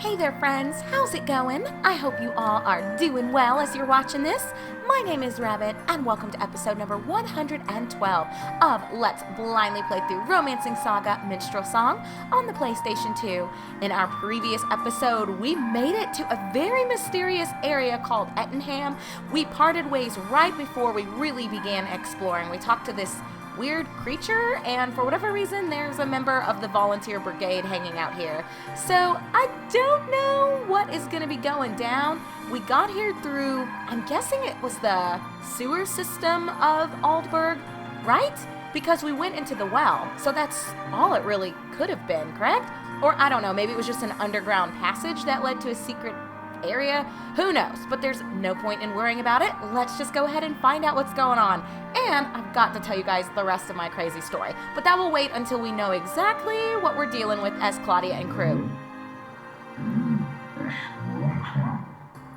Hey there friends, how's it going? I hope you all are doing well as you're watching this. My name is Rabbit and welcome to episode number 112 of Let's Blindly Play Through Romancing SaGa Minstrel Song on the PlayStation 2. In our previous episode, we made it to a very mysterious area called Ettinham. We parted ways right before we really began exploring. We talked to this weird creature, and for whatever reason, there's a member of the volunteer brigade hanging out here. So I don't know what is going to be going down. We got here through, I'm guessing it was the sewer system of Ohhh, right? Because we went into the well, so that's all it really could have been, correct? Or I don't know, maybe it was just an underground passage that led to a secret area. Who knows? But there's no point in worrying about it. Let's just go ahead and find out what's going on. And I've got to tell you guys the rest of my crazy story. But that will wait until we know exactly what we're dealing with as Claudia and crew.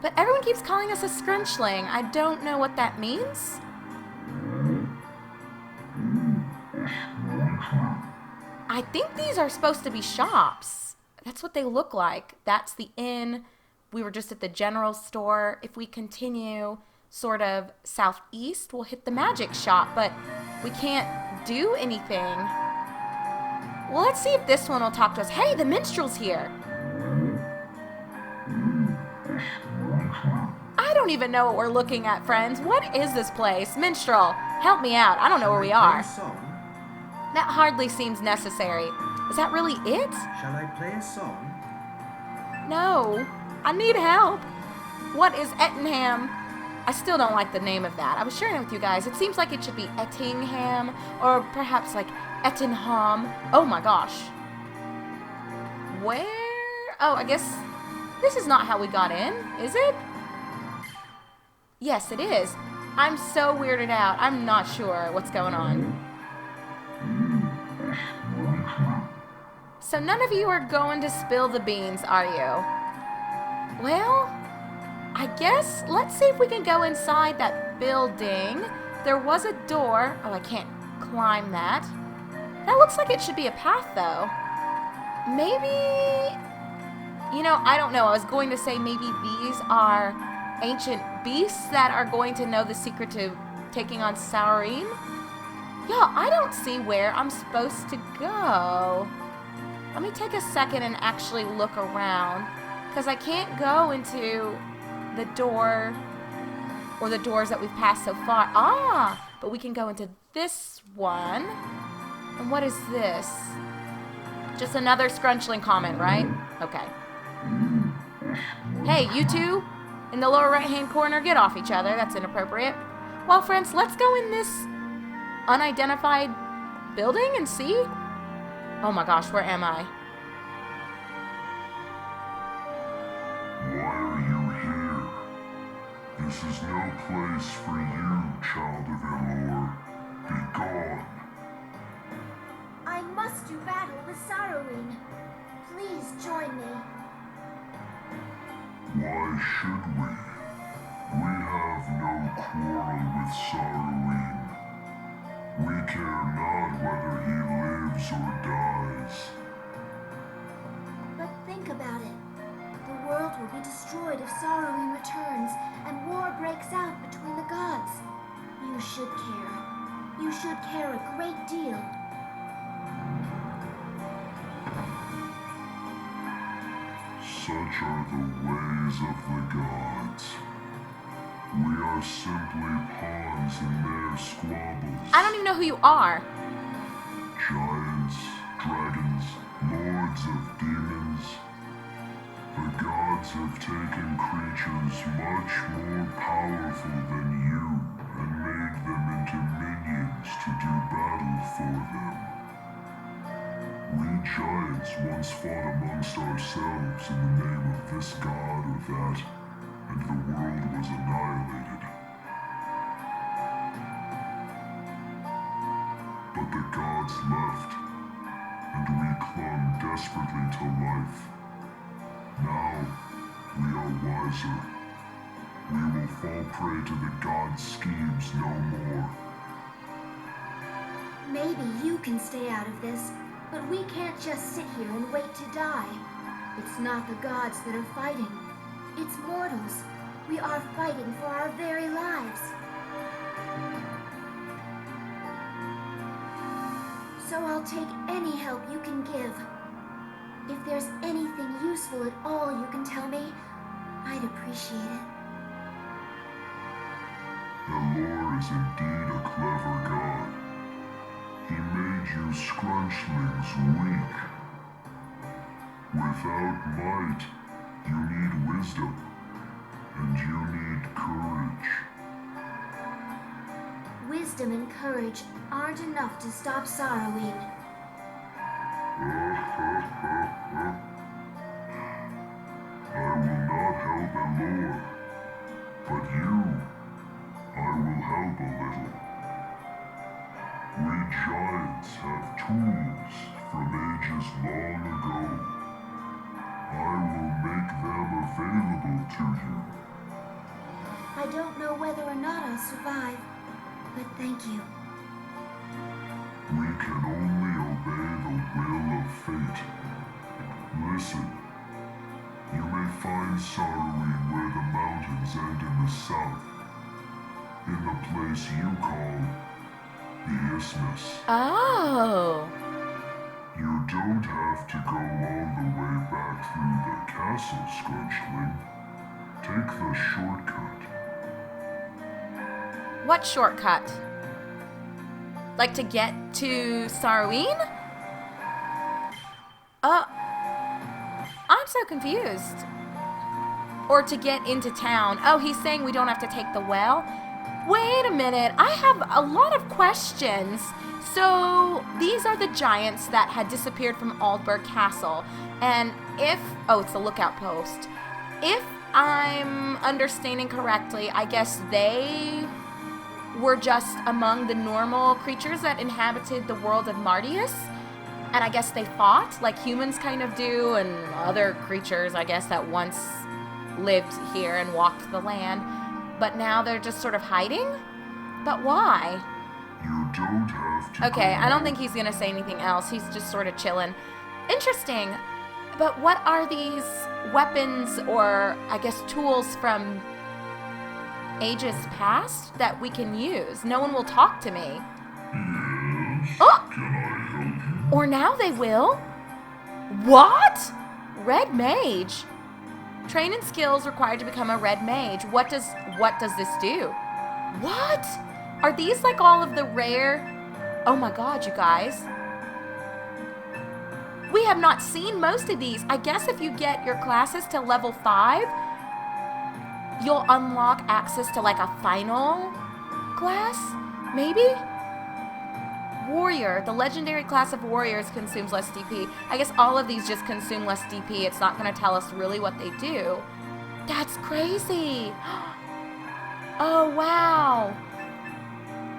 But everyone keeps calling us a scrunchling. I don't know what that means. I think these are supposed to be shops. That's what they look like. That's the inn. We were just at the general store. If we continue sort of southeast, we'll hit the magic shop, but we can't do anything. Well, let's see if this one will talk to us. Hey, the minstrel's here. I don't even know what we're looking at, friends. What is this place? Minstrel, help me out. I don't know where we are. That hardly seems necessary. Is that really it? Shall I play a song? No. I need help. What is Ettinham? I still don't like the name of that. I was sharing it with you guys. It seems like it should be Ettingham or perhaps like Ettinham. Oh my gosh. Where? Oh, I guess this is not how we got in, is it? Yes, it is. I'm so weirded out. I'm not sure what's going on. So none of you are going to spill the beans, are you? Well, I guess let's see if we can go inside that building. There was a door. Oh, I can't climb that. That looks like it should be a path, though. Maybe, you know, I don't know. I was going to say maybe these are ancient beasts that are going to know the secret to taking on Saurim. Yeah, I don't see where I'm supposed to go. Let me take a second and actually look around. Because I can't go into the door or the doors that we've passed so far. Ah, but we can go into this one. And what is this? Just another scrunchling comment, right? Okay. Hey, you two in the lower right-hand corner, get off each other. That's inappropriate. Well, friends, let's go in this unidentified building and see. Oh my gosh, where am I? This is no place for you, child of Ohhh. Be gone. I must do battle with Saurim. Please join me. Why should we? We have no quarrel with Saurim. We care not whether he lives or dies. But think about it. The world will be destroyed if Saurim returns and war breaks out between the gods. You should care. You should care a great deal. Such are the ways of the gods. We are simply pawns in their squabbles. I don't even know who you are. Giants, dragons, lords of demons. The gods have taken creatures much more powerful than you and made them into minions to do battle for them. We giants once fought amongst ourselves in the name of this god or that, and the world was annihilated. But the gods left, and we clung desperately to life. Now, we are wiser. We will fall prey to the gods' schemes no more. Maybe you can stay out of this, but we can't just sit here and wait to die. It's not the gods that are fighting. It's mortals. We are fighting for our very lives. So I'll take any help you can give. If there's anything useful at all you can tell me, I'd appreciate it. Ohhh is indeed a clever god. He made you scrunchlings weak. Without might, you need wisdom, and you need courage. Wisdom and courage aren't enough to stop Sorrowing. I will not help Ohhh, but you, I will help a little. We giants have tools from ages long ago. I will make them available to you. I don't know whether or not I'll survive, but thank you. We can only obey the will of fate. Listen, you may find Sorrowing where the mountains end in the south, in the place you call the Isthmus. Oh. You don't have to go all the way back through the castle, Scrunchling. Take the shortcut. What shortcut? Like to get to Sorrowing? I'm so confused. Or to get into town. Oh, he's saying we don't have to take the well? Wait a minute, I have a lot of questions. So, these are the giants that had disappeared from Aldburg Castle. And oh, it's the lookout post. If I'm understanding correctly, I guess they were just among the normal creatures that inhabited the world of Martius. And I guess they fought like humans kind of do, and other creatures, I guess, that once lived here and walked the land. But now they're just sort of hiding? But why? You don't have to. Okay, I don't think he's gonna say anything else. He's just sort of chilling. Interesting. But what are these weapons or, I guess, tools from ages past that we can use? No one will talk to me. Yes. Oh! Can I help you? Or now they will? What? Red mage. Training skills required to become a red mage. What does this do? What? Are these like all of the rare? Oh my god, you guys. We have not seen most of these. I guess if you get your classes to level 5, you'll unlock access to like a final class, maybe? Warrior. The legendary class of warriors consumes less DP. I guess all of these just consume less DP. It's not going to tell us really what they do. That's crazy. Oh, wow.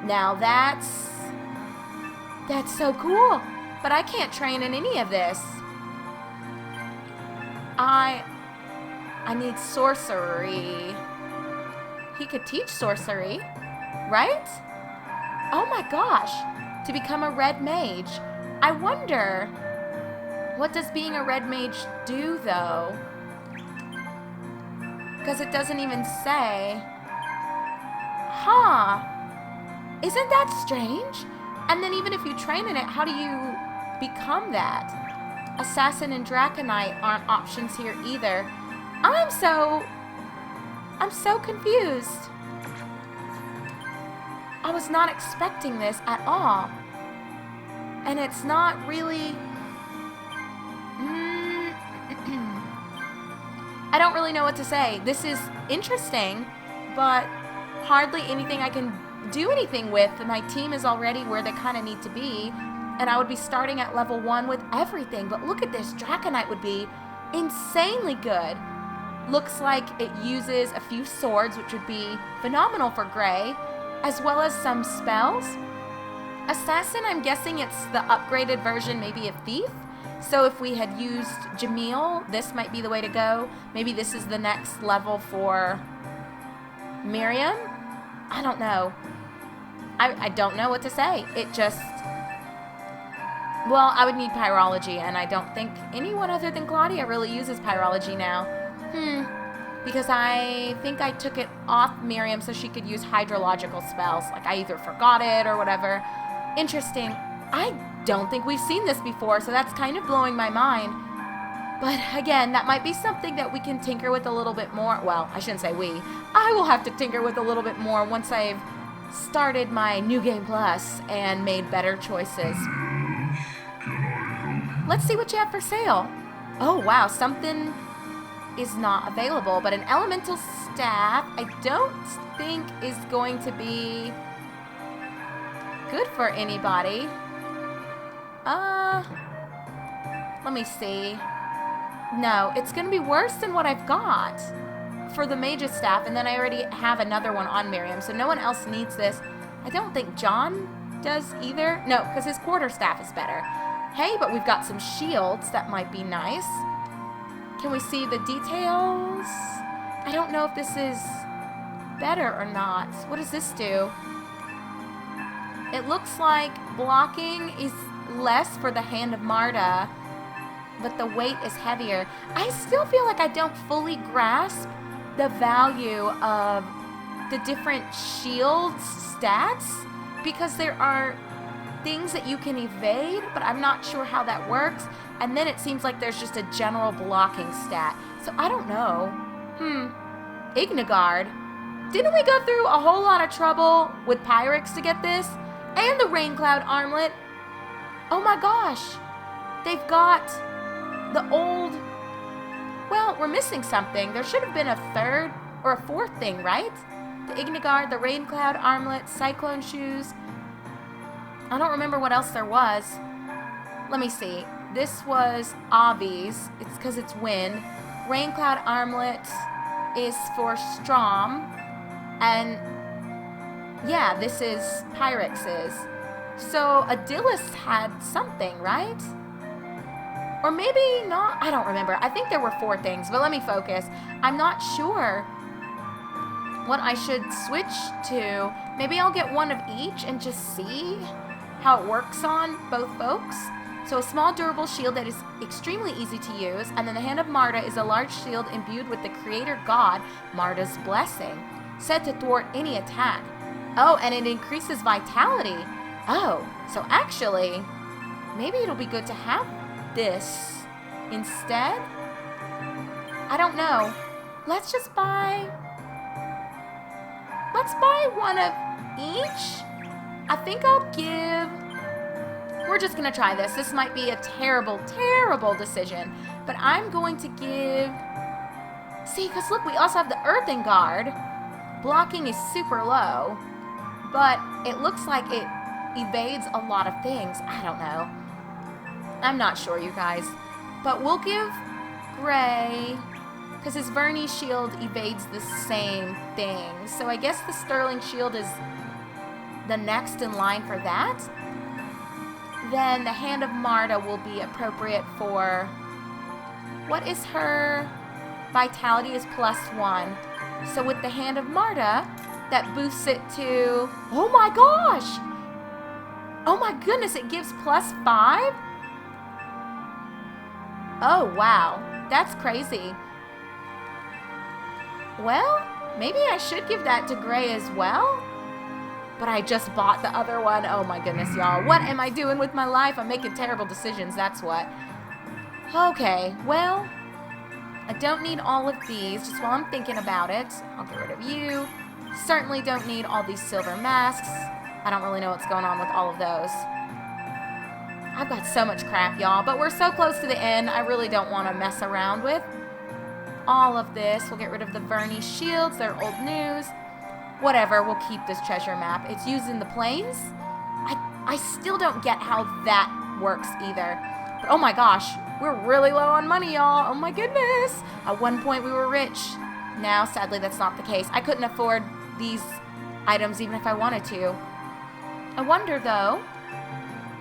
Now that's so cool. But I can't train in any of this. I need sorcery. He could teach sorcery, right? Oh my gosh. To become a red mage. I wonder, what does being a red mage do, though? Because it doesn't even say. Huh. Isn't that strange? And then even if you train in it, how do you become that? Assassin and Draconite aren't options here either. I'm so confused. I was not expecting this at all. And it's not really... I don't really know what to say. This is interesting, but hardly anything I can do anything with. My team is already where they kind of need to be, and I would be starting at level 1 with everything. But look at this. Draconite would be insanely good. Looks like it uses a few swords, which would be phenomenal for Gray, as well as some spells. Assassin, I'm guessing it's the upgraded version, maybe of Thief. So if we had used Jamil, this might be the way to go. Maybe this is the next level for Miriam. I don't know. I don't know what to say. It just Well, I would need pyrology, and I don't think anyone other than Claudia really uses pyrology now. Because I think I took it off Miriam so she could use hydrological spells. Like, I either forgot it or whatever. Interesting. I don't think we've seen this before, so that's kind of blowing my mind. But again, that might be something that we can tinker with a little bit more. Well, I shouldn't say we. I will have to tinker with a little bit more once I've started my New Game Plus and made better choices. Let's see what you have for sale. Oh, wow, something is not available, but an elemental staff I don't think is going to be good for anybody. Let me see. No, it's going to be worse than what I've got for the mage's staff, and then I already have another one on Miriam, so no one else needs this. I don't think John does either. No, because his quarterstaff is better. Hey, but we've got some shields. That might be nice. Can we see the details? I don't know if this is better or not. What does this do? It looks like blocking is less for the Hand of Marta, but the weight is heavier. I still feel like I don't fully grasp the value of the different shields stats, because there are things that you can evade, but I'm not sure how that works. And then it seems like there's just a general blocking stat. So I don't know. Ignigard. Didn't we go through a whole lot of trouble with Pyrex to get this? And the Raincloud Armlet. Oh my gosh. They've got the old... Well, we're missing something. There should have been a third or a fourth thing, right? The Ignigard, the Raincloud Armlet, Cyclone Shoes. I don't remember what else there was. Let me see. This was Avi's. It's because it's wind. Raincloud Armlet is for Strom. And yeah, this is Pyrex's. So Adilis had something, right? Or maybe not. I don't remember. I think there were 4 things, but let me focus. I'm not sure what I should switch to. Maybe I'll get one of each and just see how it works on both folks. So a small durable shield that is extremely easy to use, and then the Hand of Marta is a large shield imbued with the creator god, Marta's blessing, said to thwart any attack. Oh, and it increases vitality. Oh, so actually, maybe it'll be good to have this instead? I don't know. Let's buy one of each. I think I'll give... We're just going to try this. This might be a terrible, terrible decision. But I'm going to give... See, because look, we also have the Earthen Guard. Blocking is super low. But it looks like it evades a lot of things. I don't know. I'm not sure, you guys. But we'll give Gray... Because his Verney shield evades the same thing. So I guess the Sterling shield is the next in line for that. Then the Hand of Marta will be appropriate for... What is her... Vitality is +1. So with the Hand of Marta, that boosts it to... Oh my gosh! Oh my goodness, it gives +5? Oh wow, that's crazy. Well, maybe I should give that to Gray as well? But I just bought the other one. Oh my goodness, y'all. What am I doing with my life? I'm making terrible decisions, that's what. Okay, well, I don't need all of these. Just while I'm thinking about it, I'll get rid of you. Certainly don't need all these silver masks. I don't really know what's going on with all of those. I've got so much crap, y'all. But we're so close to the end, I really don't want to mess around with all of this. We'll get rid of the Verney shields. They're old news. Whatever, we'll keep this treasure map. It's used in the plains. I still don't get how that works either. But oh my gosh, we're really low on money, y'all. Oh my goodness. At one point we were rich. Now, sadly, that's not the case. I couldn't afford these items even if I wanted to. I wonder, though,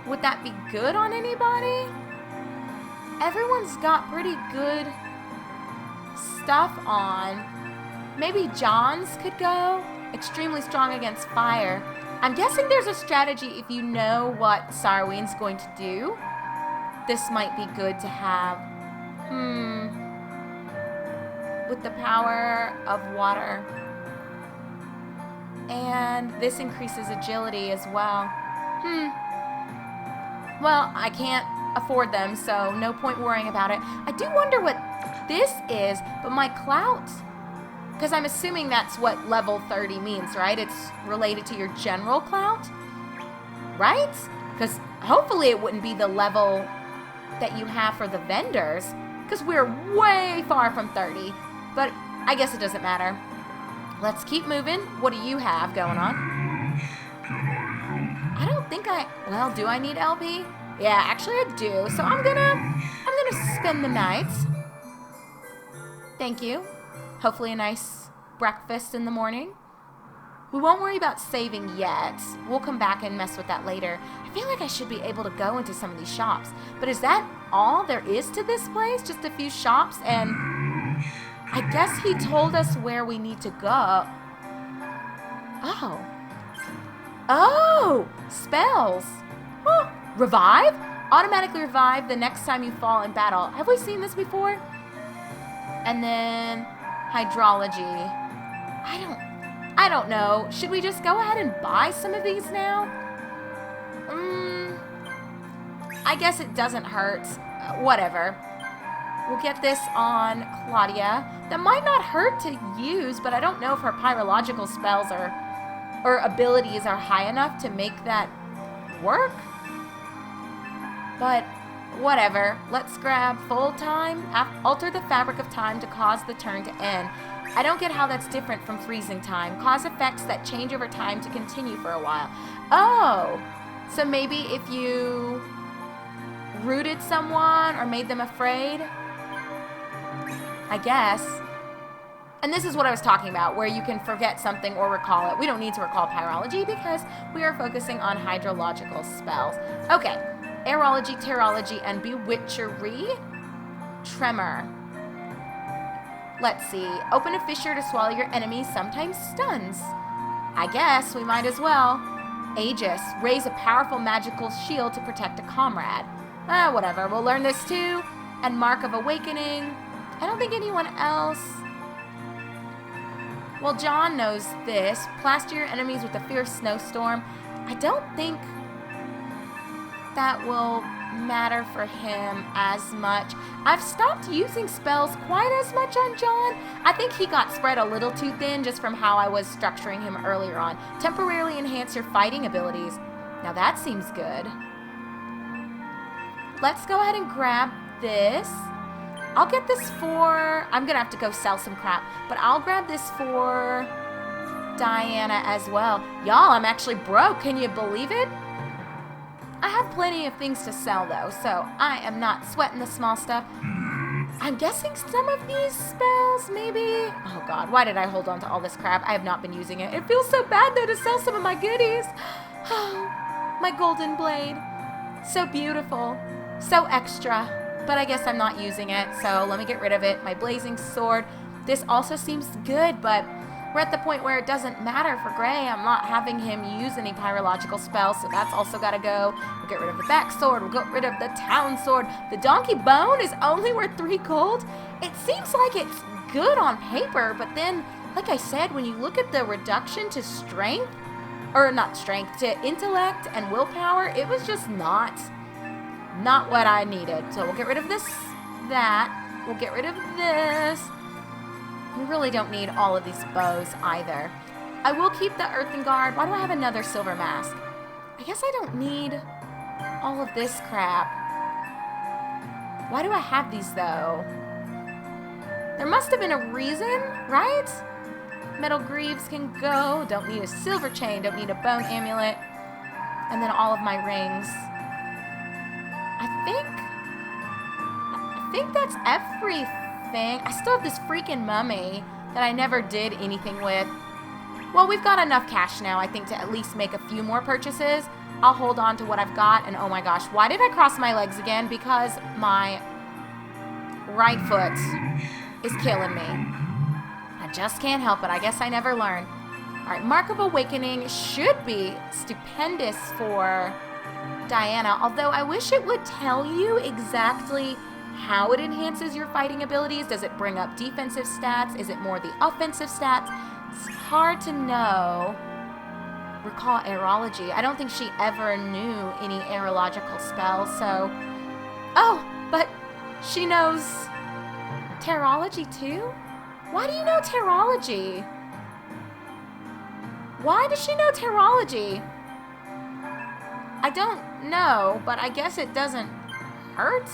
would that be good on anybody? Everyone's got pretty good stuff on. Maybe John's could go. Extremely strong against fire. I'm guessing there's a strategy if you know what Sarween's going to do. this might be good to have. With the power of water. And this increases agility as well. Well, I can't afford them, so no point worrying about it. I do wonder what this is, but my clout, because I'm assuming that's what level 30 means, right? It's related to your general clout, right? Because hopefully it wouldn't be the level that you have for the vendors, because we're way far from 30, but I guess it doesn't matter. Let's keep moving. What do you have going on? I don't think well, do I need LP? Yeah, actually I do. So I'm gonna spend the night. Thank you. Hopefully a nice breakfast in the morning. We won't worry about saving yet. We'll come back and mess with that later. I feel like I should be able to go into some of these shops. But is that all there is to this place? Just a few shops? And I guess he told us where we need to go. Oh, spells. Oh, revive? Automatically revive the next time you fall in battle. Have we seen this before? And then hydrology. I don't know. Should we just go ahead and buy some of these now? I guess it doesn't hurt. Whatever. We'll get this on Claudia. That might not hurt to use, but I don't know if her pyrological spells or abilities are high enough to make that work. But whatever. Let's grab full time. Alter the fabric of time to cause the turn to end. I don't get how that's different from freezing time. Cause effects that change over time to continue for a while. Oh, so maybe if you rooted someone or made them afraid, I guess. And this is what I was talking about, where you can forget something or recall it. We don't need to recall pyrology because we are focusing on hydrological spells. Okay, aerology, terrology, and bewitchery. Tremor. Let's see. Open a fissure to swallow your enemy, sometimes stuns. I guess we might as well. Aegis. Raise a powerful magical shield to protect a comrade. Whatever. We'll learn this too. And Mark of Awakening. I don't think anyone else... Well, John knows this. Plaster your enemies with a fierce snowstorm. I don't think that will matter for him as much. I've stopped using spells quite as much on John. I think he got spread a little too thin just from how I was structuring him earlier on. Temporarily enhance your fighting abilities. Now that seems good. Let's go ahead and grab this. I'll get this for... I'm gonna have to go sell some crap, but I'll grab this for Diana as well. Y'all, I'm actually broke. Can you believe it? I have plenty of things to sell though, so I am not sweating the small stuff. I'm guessing some of these spells, maybe? Oh God, why did I hold on to all this crap? I have not been using it. It feels so bad though to sell some of my goodies. Oh, my golden blade. So beautiful. So extra. But I guess I'm not using it, so let me get rid of it. My blazing sword. This also seems good, but we're at the point where it doesn't matter for Gray. I'm not having him use any pyrological spells, so that's also got to go. We'll get rid of the back sword. We'll get rid of the town sword. The donkey bone is only worth 3 gold. It seems like it's good on paper, but then, like I said, when you look at the reduction to strength, or not strength, to intellect and willpower, it was just not what I needed. So we'll get rid of this, that. We'll get rid of this. We really don't need all of these bows either. I will keep the earthen guard. Why do I have another silver mask? I guess I don't need all of this crap. Why do I have these though? There must have been a reason, right? Metal greaves can go. Don't need a silver chain. Don't need a bone amulet. And then all of my rings. I think that's everything. I still have this freaking mummy that I never did anything with. Well, we've got enough cash now, I think, to at least make a few more purchases. I'll hold on to what I've got, and oh my gosh, why did I cross my legs again? Because my right foot is killing me. I just can't help it. I guess I never learn. All right, Mark of Awakening should be stupendous for Diana, although I wish it would tell you exactly how it enhances your fighting abilities. Does it bring up defensive stats? Is it more the offensive stats? It's hard to know. Recall aerology. I don't think she ever knew any aerological spells, so... Oh, but she knows terrology too? Why do you know terrology? Why does she know terrology? I don't know, but I guess it doesn't hurt?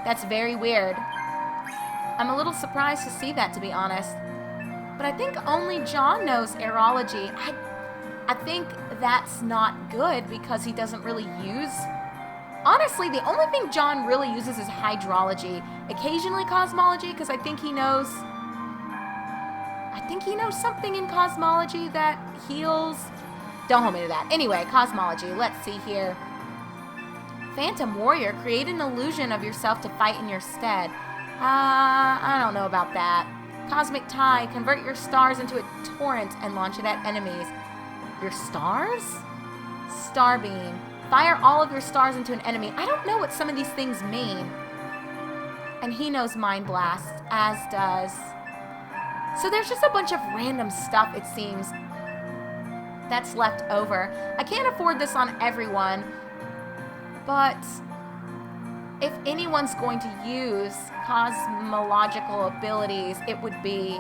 That's very weird. I'm a little surprised to see that, to be honest. But I think only John knows aerology. I think that's not good because he doesn't really use... Honestly, the only thing John really uses is hydrology. Occasionally cosmology, because I think he knows something in cosmology that heals. Don't hold me to that. Anyway, cosmology. Let's see here. Phantom Warrior, create an illusion of yourself to fight in your stead. I don't know about that. Cosmic Tide, convert your stars into a torrent and launch it at enemies. Your stars? Starbeam. Fire all of your stars into an enemy. I don't know what some of these things mean. And he knows Mind Blast, as does... So there's just a bunch of random stuff, it seems, that's left over. I can't afford this on everyone, but if anyone's going to use cosmological abilities, it would be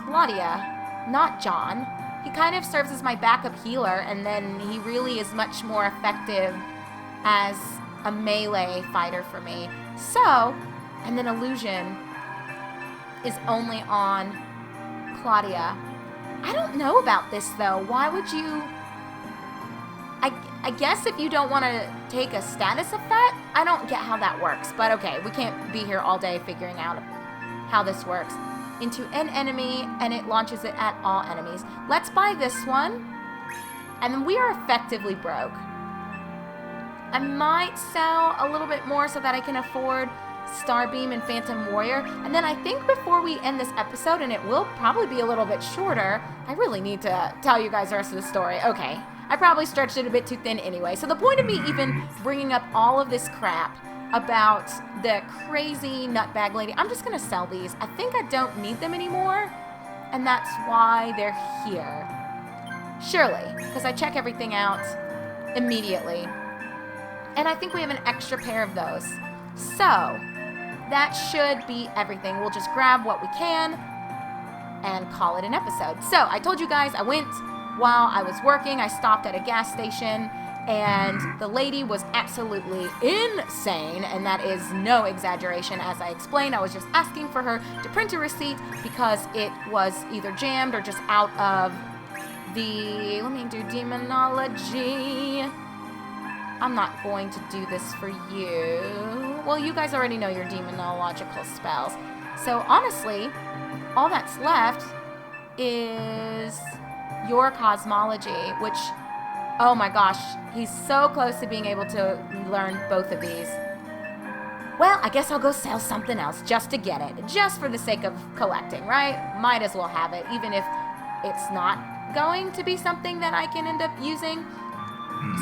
Claudia, not John. He kind of serves as my backup healer, and then he really is much more effective as a melee fighter for me. So, and then illusion is only on Claudia. I don't know about this though. Why would you... I guess if you don't want to take a status effect, I don't get how that works. But okay, we can't be here all day figuring out how this works. Into an enemy, and it launches it at all enemies. Let's buy this one. And then we are effectively broke. I might sell a little bit more so that I can afford Starbeam and Phantom Warrior. And then I think before we end this episode, and it will probably be a little bit shorter, I really need to tell you guys the rest of the story. Okay, I probably stretched it a bit too thin anyway. So the point of me even bringing up all of this crap about the crazy nutbag lady, I'm just going to sell these. I think I don't need them anymore, and that's why they're here. Surely, because I check everything out immediately. And I think we have an extra pair of those. So, that should be everything. We'll just grab what we can and call it an episode. So, I told you guys I went while I was working. I stopped at a gas station, and the lady was absolutely insane, and that is no exaggeration. As I explained, I was just asking for her to print a receipt because it was either jammed or just out of the... Let me do demonology. I'm not going to do this for you. Well, you guys already know your demonological spells. So honestly, all that's left is your cosmology, which, oh my gosh, he's so close to being able to learn both of these. Well, I guess I'll go sell something else just to get it, just for the sake of collecting, right? Might as well have it, even if it's not going to be something that I can end up using.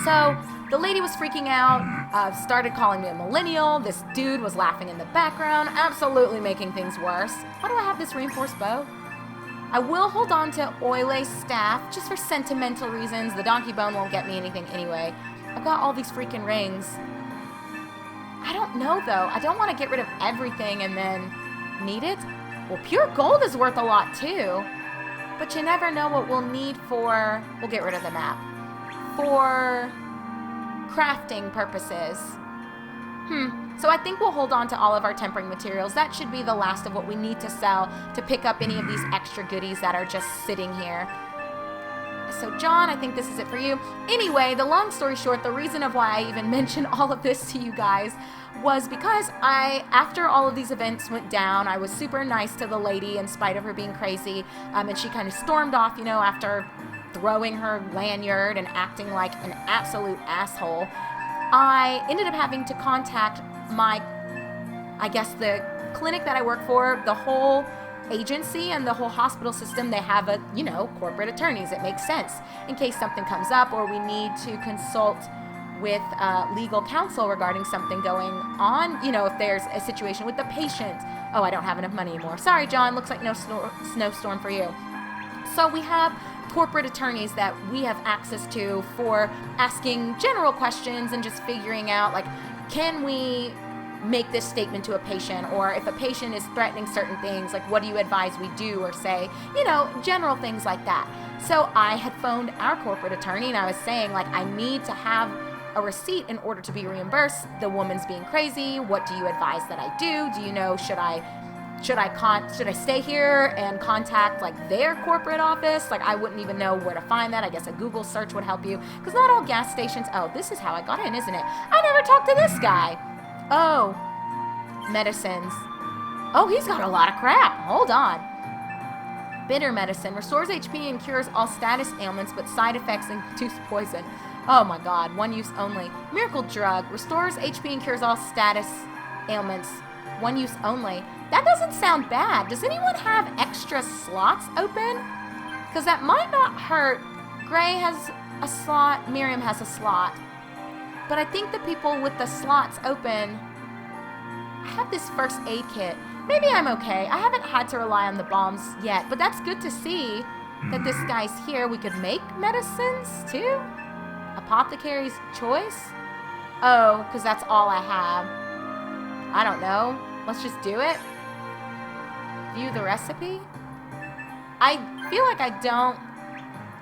So the lady was freaking out, started calling me a millennial. This dude was laughing in the background, absolutely making things worse. Why do I have this reinforced bow? I will hold on to Oile's staff just for sentimental reasons. The donkey bone won't get me anything anyway. I've got all these freaking rings. I don't know though. I don't want to get rid of everything and then need it. Well, pure gold is worth a lot too. But you never know what we'll need for... We'll get rid of the map. For crafting purposes. So I think we'll hold on to all of our tempering materials. That should be the last of what we need to sell to pick up any of these extra goodies that are just sitting here. So John, I think this is it for you. Anyway, the long story short, the reason of why I even mentioned all of this to you guys was because after all of these events went down, I was super nice to the lady in spite of her being crazy, and she kind of stormed off, you know, after throwing her lanyard and acting like an absolute asshole. I ended up having to contact the clinic that I work for. The whole agency and the whole hospital system, they have corporate attorneys. It makes sense in case something comes up or we need to consult with legal counsel regarding something going on, if there's a situation with the patient. Oh, I don't have enough money anymore. Sorry, John, looks like no snowstorm for you. So we have corporate attorneys that we have access to for asking general questions and just figuring out, like, can we make this statement to a patient, or if a patient is threatening certain things, like, what do you advise we do or say, general things like that. So I had phoned our corporate attorney and I was saying, like, I need to have a receipt in order to be reimbursed. The woman's being crazy. What do you advise that I do? Do you know, should I stay here and contact, like, their corporate office? Like, I wouldn't even know where to find that. I guess a Google search would help you, because not all gas stations. Oh, this is how I got in, isn't it? I never talked to this guy. Oh, medicines. Oh, he's got a lot of crap. Hold on. Bitter medicine restores HP and cures all status ailments, but side effects induce poison. Oh my God, one use only. Miracle drug restores HP and cures all status ailments. One use only. That doesn't sound bad. Does anyone have extra slots open? Because that might not hurt. Gray has a slot. Miriam has a slot. But I think the people with the slots open, I have this first aid kit. Maybe I'm okay. I haven't had to rely on the bombs yet, but that's good to see that this guy's here. We could make medicines too? Apothecary's choice? Oh, because that's all I have. I don't know. Let's just do it. View the recipe. I feel like I don't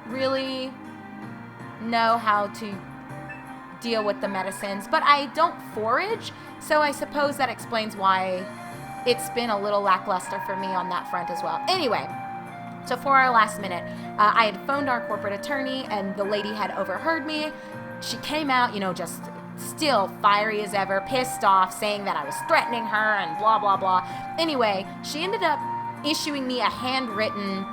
really know how to deal with the medicines, but I don't forage, so I suppose that explains why it's been a little lackluster for me on that front as well. Anyway, so for our last minute, I had phoned our corporate attorney, and the lady had overheard me. She came out, just still fiery as ever, pissed off, saying that I was threatening her and blah, blah, blah. Anyway, she ended up issuing me a handwritten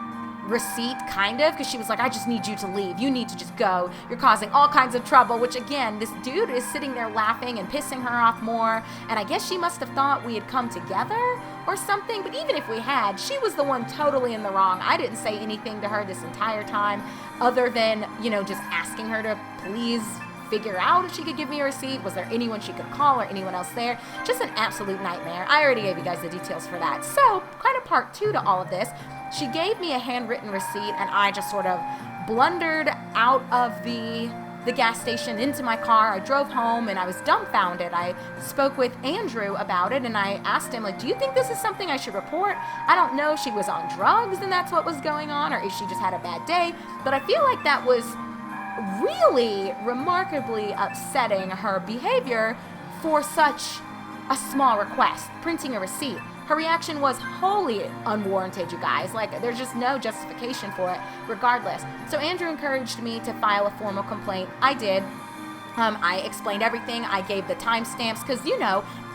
receipt, kind of, because she was like, I just need you to leave. You need to just go. You're causing all kinds of trouble, which, again, this dude is sitting there laughing and pissing her off more, and I guess she must have thought we had come together or something, but even if we had, she was the one totally in the wrong. I didn't say anything to her this entire time, other than, just asking her to please figure out if she could give me a receipt. Was there anyone she could call or anyone else there? Just an absolute nightmare. I already gave you guys the details for that. So, kind of part two to all of this. She gave me a handwritten receipt, and I just sort of blundered out of the gas station into my car. I drove home, and I was dumbfounded. I spoke with Andrew about it, and I asked him, like, do you think this is something I should report? I don't know if she was on drugs and that's what was going on, or if she just had a bad day, but I feel like that was really remarkably upsetting, her behavior, for such a small request, printing a receipt. Her reaction was wholly unwarranted, you guys. Like, there's just no justification for it, regardless. So Andrew encouraged me to file a formal complaint. I did. I explained everything. I gave the timestamps, because,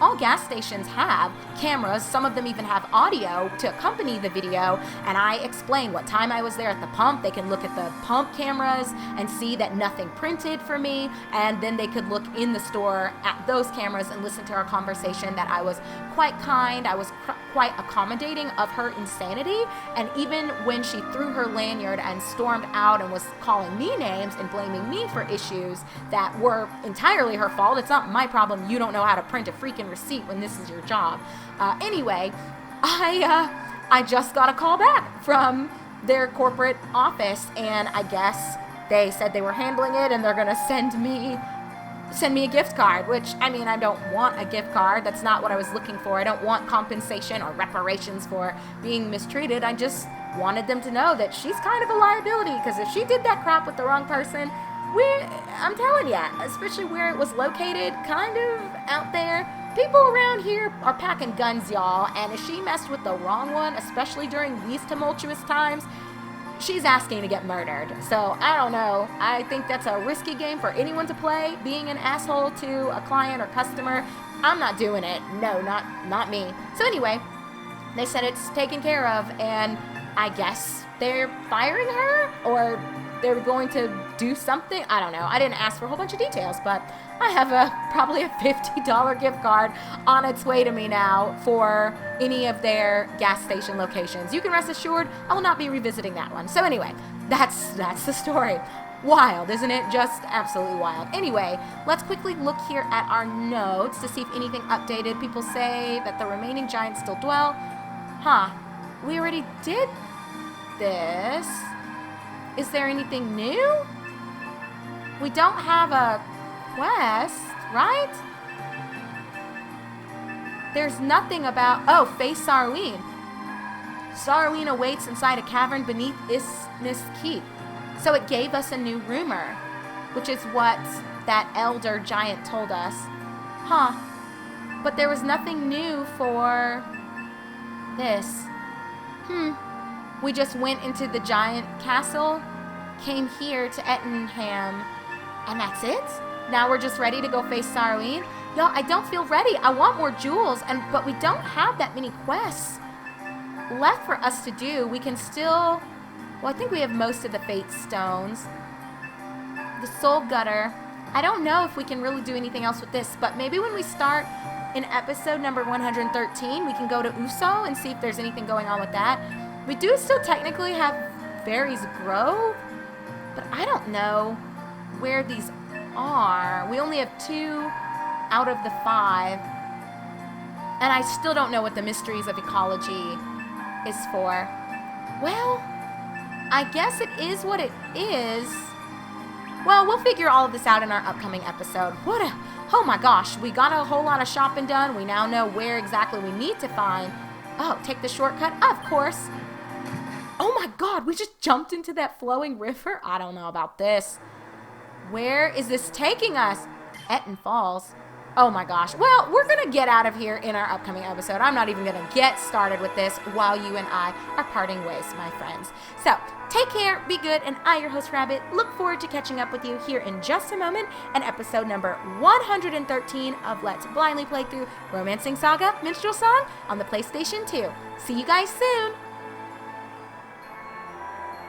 all gas stations have cameras. Some of them even have audio to accompany the video, and I explained what time I was there at the pump. They can look at the pump cameras and see that nothing printed for me, and then they could look in the store at those cameras and listen to our conversation, that I was quite kind. I was quite accommodating of her insanity, and even when she threw her lanyard and stormed out and was calling me names and blaming me for issues that were entirely her fault. It's not my problem. You don't know how to print a freaking receipt when this is your job. Anyway, I just got a call back from their corporate office, and I guess they said they were handling it, and they're gonna send me a gift card, which, I mean, I don't want a gift card. That's not what I was looking for. I don't want compensation or reparations for being mistreated. I just wanted them to know that she's kind of a liability, because if she did that crap with the wrong person, I'm telling ya, especially where it was located, kind of out there, people around here are packing guns, y'all, and if she messed with the wrong one, especially during these tumultuous times, she's asking to get murdered. So, I don't know. I think that's a risky game for anyone to play, being an asshole to a client or customer. I'm not doing it. No, not me. So anyway, they said it's taken care of, and I guess they're firing her, or they were going to do something. I don't know. I didn't ask for a whole bunch of details, but I have probably a $50 gift card on its way to me now for any of their gas station locations. You can rest assured I will not be revisiting that one. So anyway, that's the story. Wild, isn't it? Just absolutely wild. Anyway, let's quickly look here at our notes to see if anything updated. People say that the remaining giants still dwell. Huh. We already did this. Is there anything new? We don't have a quest, right? There's nothing about... Oh, face Sarween. Sarween awaits inside a cavern beneath Isthmus Keep. So it gave us a new rumor, which is what that elder giant told us. Huh. But there was nothing new for this. We just went into the giant castle, came here to Ettinham, and that's it? Now we're just ready to go face Sarween? Y'all, I don't feel ready. I want more jewels, but we don't have that many quests left for us to do. We can still... Well, I think we have most of the fate stones. The soul gutter. I don't know if we can really do anything else with this, but maybe when we start in episode number 113, we can go to Uso and see if there's anything going on with that. We do still technically have Fairies Grove, but I don't know where these are. We only have 2 out of the 5. And I still don't know what the Mysteries of Ecology is for. Well, I guess it is what it is. Well, we'll figure all of this out in our upcoming episode. Oh my gosh, we got a whole lot of shopping done. We now know where exactly we need to find. Oh, take the shortcut? Of course. Oh my god, we just jumped into that flowing river? I don't know about this. Where is this taking us? Ettin Falls. Oh my gosh. Well, we're going to get out of here in our upcoming episode. I'm not even going to get started with this while you and I are parting ways, my friends. So, take care, be good, and I, your host Rabbit, look forward to catching up with you here in just a moment in episode number 113 of Let's Blindly Play Through Romancing SaGa Minstrel Song on the PlayStation 2. See you guys soon!